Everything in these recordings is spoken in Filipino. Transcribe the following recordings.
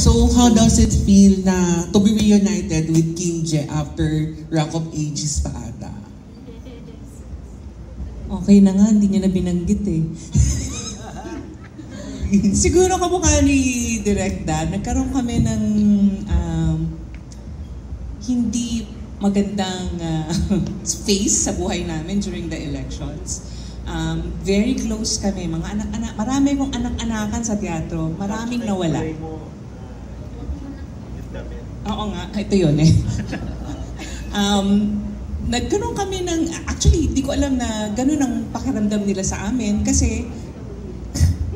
So how does it feel na to be reunited with Kim Je after Rock of Ages pa ata? Okay na nga, hindi niya na binanggit eh. Siguro kamukha ni Direk Dan, nagkaroon kami ng hindi magandang phase sa buhay namin during the elections. Very close kami, mga anak-anak, marami kong anak-anakan sa teatro, maraming nawala. Oo nga, ito yun eh. Nagkaroon kami ng, actually, hindi ko alam na ganun ang pakiramdam nila sa amin kasi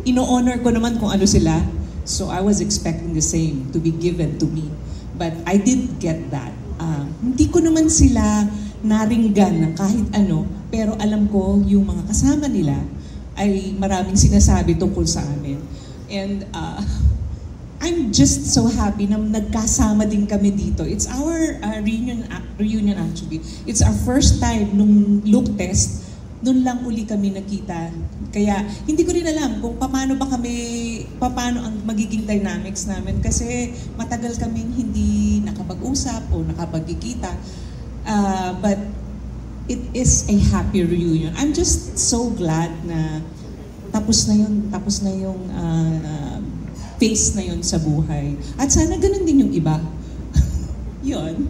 ino-honor ko naman kung ano sila. So I was expecting the same to be given to me. But I didn't get that. Hindi ko naman sila naringgan ng kahit ano, pero alam ko yung mga kasama nila ay maraming sinasabi tungkol sa amin. And I'm just so happy na nagkasama din kami dito. It's our reunion actually. It's our first time nung look test. Noon lang uli kami nakita. Kaya hindi ko rin alam kung paano ang magiging dynamics namin kasi matagal kaming hindi nakapag-usap o nakapagkikita. But it is a happy reunion. I'm just so glad na tapos na yung phase na yun sa buhay. At sana ganun din yung iba. Yun.